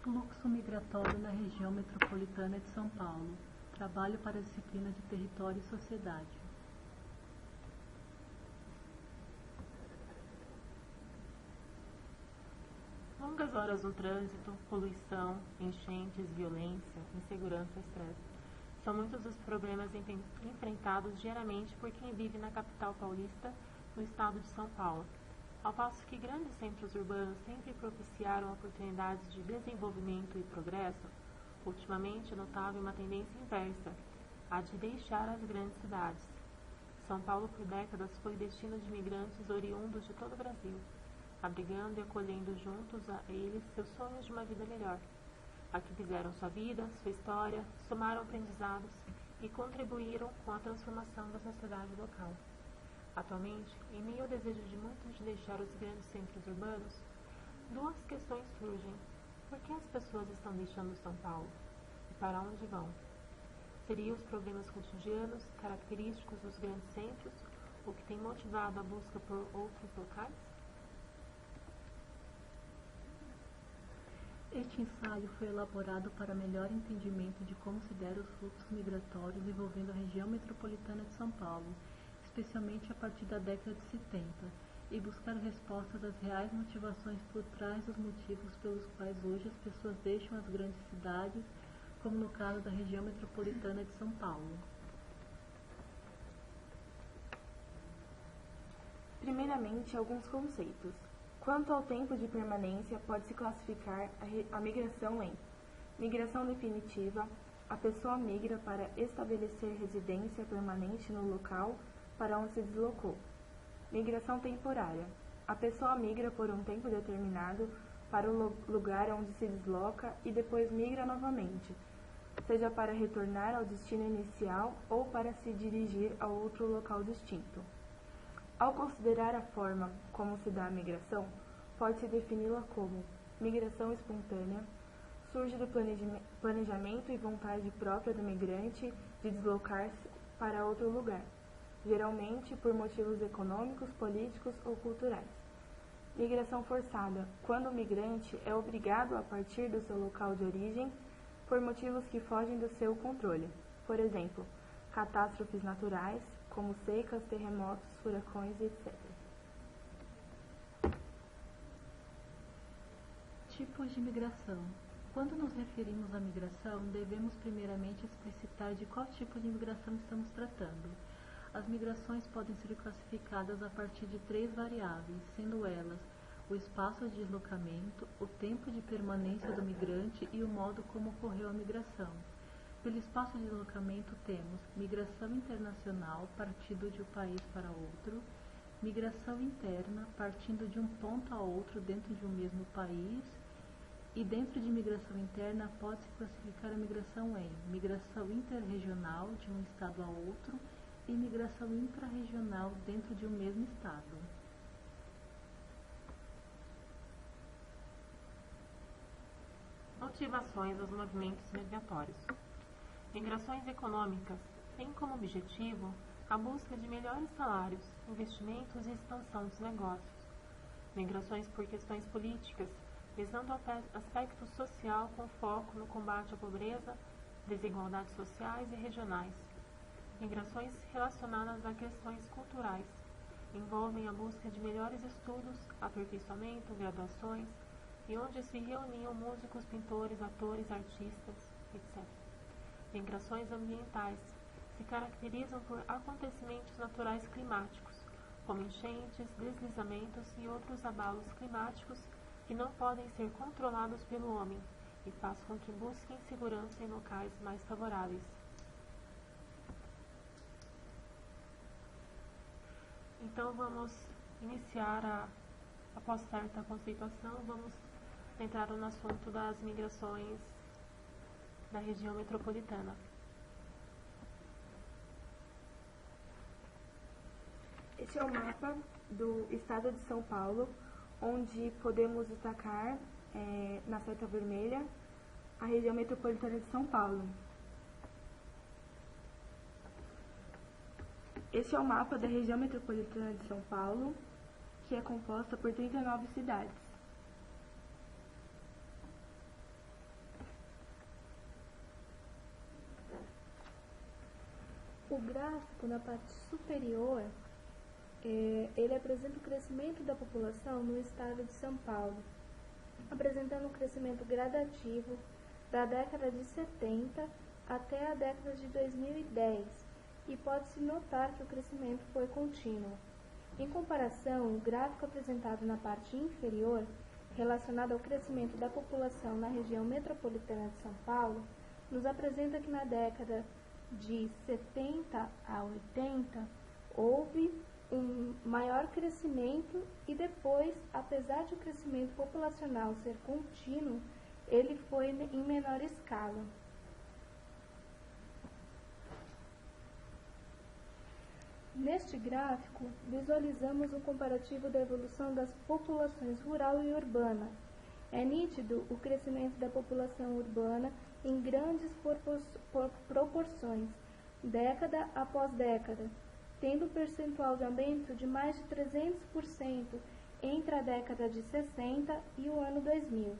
Fluxo migratório na região metropolitana de São Paulo. Trabalho para a disciplina de Território e Sociedade. Longas horas no trânsito, poluição, enchentes, violência, insegurança e estresse. São muitos os problemas enfrentados diariamente por quem vive na capital paulista, no estado de São Paulo. Ao passo que grandes centros urbanos sempre propiciaram oportunidades de desenvolvimento e progresso, ultimamente é notável uma tendência inversa, a de deixar as grandes cidades. São Paulo por décadas foi destino de imigrantes oriundos de todo o Brasil, abrigando e acolhendo juntos a eles seus sonhos de uma vida melhor. Aqui fizeram sua vida, sua história, somaram aprendizados e contribuíram com a transformação da sociedade local. Atualmente, em meio ao desejo de muitos de deixar os grandes centros urbanos, duas questões surgem. Por que as pessoas estão deixando São Paulo? E para onde vão? Seriam os problemas cotidianos, característicos dos grandes centros, o que tem motivado a busca por outros locais? Este ensaio foi elaborado para melhor entendimento de como se deram os fluxos migratórios envolvendo a região metropolitana de São Paulo, especialmente a partir da década de 70, e buscar respostas às reais motivações por trás dos motivos pelos quais hoje as pessoas deixam as grandes cidades, como no caso da região metropolitana de São Paulo. Primeiramente, alguns conceitos. Quanto ao tempo de permanência, pode-se classificar a migração em migração definitiva. A pessoa migra para estabelecer residência permanente no local para onde se deslocou. Migração temporária. A pessoa migra por um tempo determinado para o lugar onde se desloca e depois migra novamente, seja para retornar ao destino inicial ou para se dirigir a outro local distinto. Ao considerar a forma como se dá a migração, pode-se defini-la como migração espontânea, surge do planejamento e vontade própria do migrante de deslocar-se para outro lugar, geralmente por motivos econômicos, políticos ou culturais. Migração forçada, quando o migrante é obrigado a partir do seu local de origem por motivos que fogem do seu controle, por exemplo, catástrofes naturais, como secas, terremotos, furacões, etc. Tipos de migração. Quando nos referimos à migração, devemos primeiramente explicitar de qual tipo de migração estamos tratando. As migrações podem ser classificadas a partir de 3 variáveis, sendo elas o espaço de deslocamento, o tempo de permanência do migrante e o modo como ocorreu a migração. Pelo espaço de deslocamento temos migração internacional, partindo de um país para outro, migração interna, partindo de um ponto a outro dentro de um mesmo país, e dentro de migração interna pode-se classificar a migração em migração interregional de um estado a outro e migração intrarregional dentro de um mesmo estado. Motivações dos movimentos migratórios. Migrações econômicas têm como objetivo a busca de melhores salários, investimentos e expansão dos negócios. Migrações por questões políticas, visando o aspecto social com foco no combate à pobreza, desigualdades sociais e regionais. Migrações relacionadas a questões culturais, envolvem a busca de melhores estudos, aperfeiçoamento, graduações, e onde se reuniam músicos, pintores, atores, artistas, etc. Migrações ambientais se caracterizam por acontecimentos naturais climáticos, como enchentes, deslizamentos e outros abalos climáticos que não podem ser controlados pelo homem e faz com que busquem segurança em locais mais favoráveis. Então vamos iniciar após certa conceituação, vamos entrar no assunto das migrações da região metropolitana. Este é o mapa do estado de São Paulo, onde podemos destacar, na seta vermelha, a região metropolitana de São Paulo. Este é o mapa da região metropolitana de São Paulo, que é composta por 39 cidades. gráfico, na parte superior, ele apresenta o crescimento da população no estado de São Paulo, apresentando um crescimento gradativo da década de 70 até a década de 2010, e pode-se notar que o crescimento foi contínuo. Em comparação, o gráfico apresentado na parte inferior, relacionado ao crescimento da população na região metropolitana de São Paulo, nos apresenta que na década de 70 a 80 houve um maior crescimento e depois, apesar de o crescimento populacional ser contínuo, ele foi em menor escala. Neste gráfico, visualizamos um comparativo da evolução das populações rural e urbana. É nítido o crescimento da população urbana em grandes proporções, década após década, tendo um percentual de aumento de mais de 300% entre a década de 60 e o ano 2000.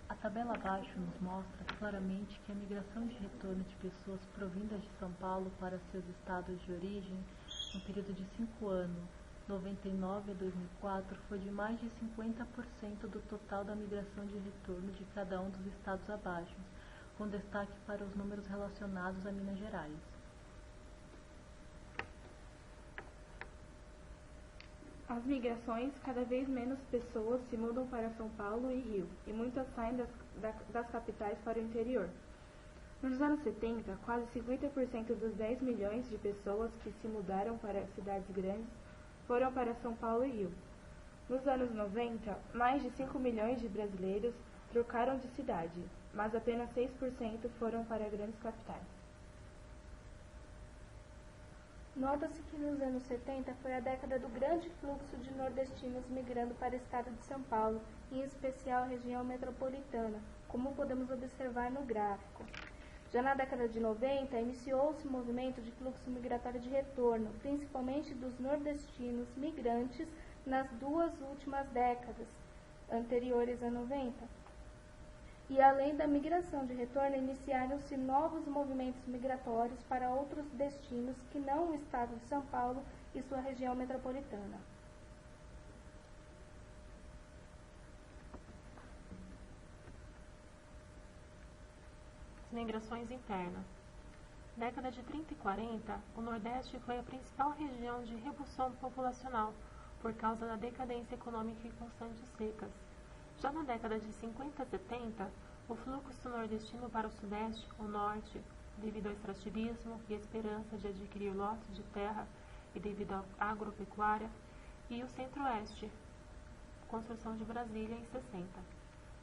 A tabela abaixo nos mostra claramente que a migração de retorno de pessoas provindas de São Paulo para seus estados de origem, no período de 5 anos, 99 a 2004, foi de mais de 50% do total da migração de retorno de cada um dos estados abaixo, com destaque para os números relacionados a Minas Gerais. As migrações, cada vez menos pessoas se mudam para São Paulo e Rio, e muitas saem das capitais para o interior. Nos anos 70, quase 50% dos 10 milhões de pessoas que se mudaram para cidades grandes foram para São Paulo e Rio. Nos anos 90, mais de 5 milhões de brasileiros trocaram de cidade, mas apenas 6% foram para grandes capitais. Nota-se que nos anos 70 foi a década do grande fluxo de nordestinos migrando para o estado de São Paulo, em especial a região metropolitana, como podemos observar no gráfico. Já na década de 90, iniciou-se o movimento de fluxo migratório de retorno, principalmente dos nordestinos migrantes nas 2 últimas décadas anteriores a 90. E além da migração de retorno, iniciaram-se novos movimentos migratórios para outros destinos que não o estado de São Paulo e sua região metropolitana. Migrações internas. Década de 30 e 40, o Nordeste foi a principal região de redução populacional por causa da decadência econômica e constantes secas. Já na década de 50 e 70, o fluxo nordestino para o Sudeste, o Norte, devido ao extrativismo e a esperança de adquirir lotes de terra e devido à agropecuária, e o Centro-Oeste, construção de Brasília em 60.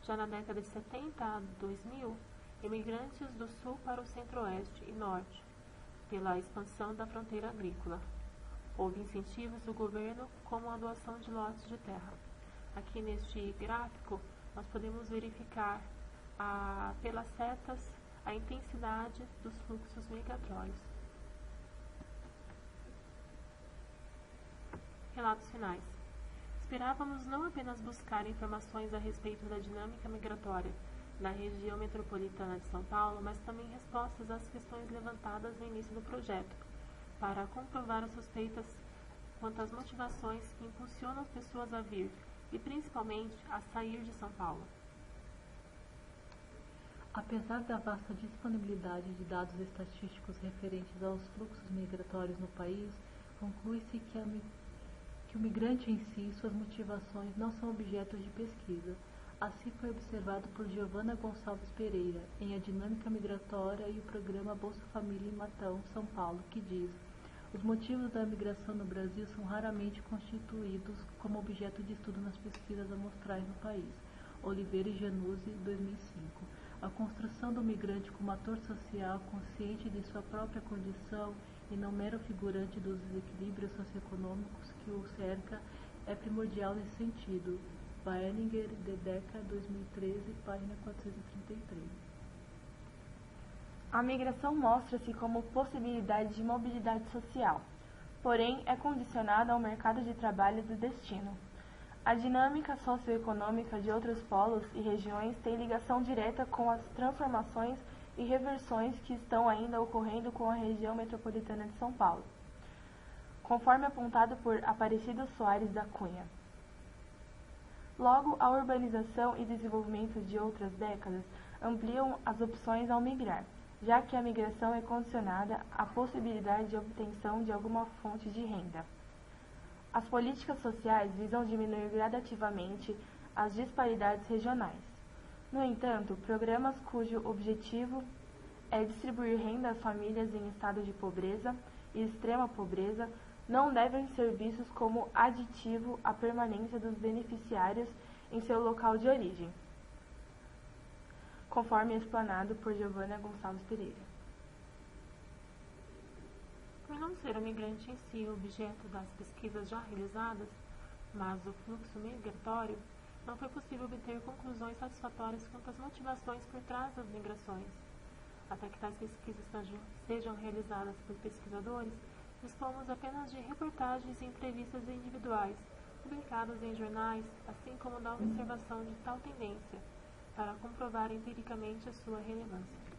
Já na década de 70 a 2000, imigrantes do Sul para o Centro-Oeste e Norte, pela expansão da fronteira agrícola. Houve incentivos do governo, como a doação de lotes de terra. Aqui neste gráfico, nós podemos verificar pelas setas a intensidade dos fluxos migratórios. Relatos finais. Esperávamos não apenas buscar informações a respeito da dinâmica migratória na região metropolitana de São Paulo, mas também respostas às questões levantadas no início do projeto, para comprovar as suspeitas quanto às motivações que impulsionam as pessoas a vir e principalmente a sair de São Paulo. Apesar da vasta disponibilidade de dados estatísticos referentes aos fluxos migratórios no país, conclui-se que o migrante em si e suas motivações não são objetos de pesquisa. Assim foi observado por Giovana Gonçalves Pereira, em A Dinâmica Migratória e o programa Bolsa Família em Matão, São Paulo, que diz: os motivos da migração no Brasil são raramente constituídos como objeto de estudo nas pesquisas amostrais no país. Oliveira e Januzzi, 2005. A construção do migrante como ator social consciente de sua própria condição e não mero figurante dos desequilíbrios socioeconômicos que o cerca é primordial nesse sentido. Weininger, Dedeca, 2013, página 433. A migração mostra-se como possibilidade de mobilidade social, porém é condicionada ao mercado de trabalho do destino. A dinâmica socioeconômica de outros polos e regiões tem ligação direta com as transformações e reversões que estão ainda ocorrendo com a região metropolitana de São Paulo, conforme apontado por Aparecido Soares da Cunha. Logo, a urbanização e desenvolvimento de outras décadas ampliam as opções ao migrar, já que a migração é condicionada à possibilidade de obtenção de alguma fonte de renda. As políticas sociais visam diminuir gradativamente as disparidades regionais. No entanto, programas cujo objetivo é distribuir renda às famílias em estado de pobreza e extrema pobreza não devem ser vistos como aditivo à permanência dos beneficiários em seu local de origem, conforme explanado por Giovana Gonçalves Pereira. Por não ser o migrante em si o objeto das pesquisas já realizadas, mas o fluxo migratório, não foi possível obter conclusões satisfatórias quanto às motivações por trás das migrações. Até que tais pesquisas sejam realizadas por pesquisadores, dispomos apenas de reportagens e entrevistas individuais, publicadas em jornais, assim como da observação de tal tendência, para comprovar empiricamente a sua relevância.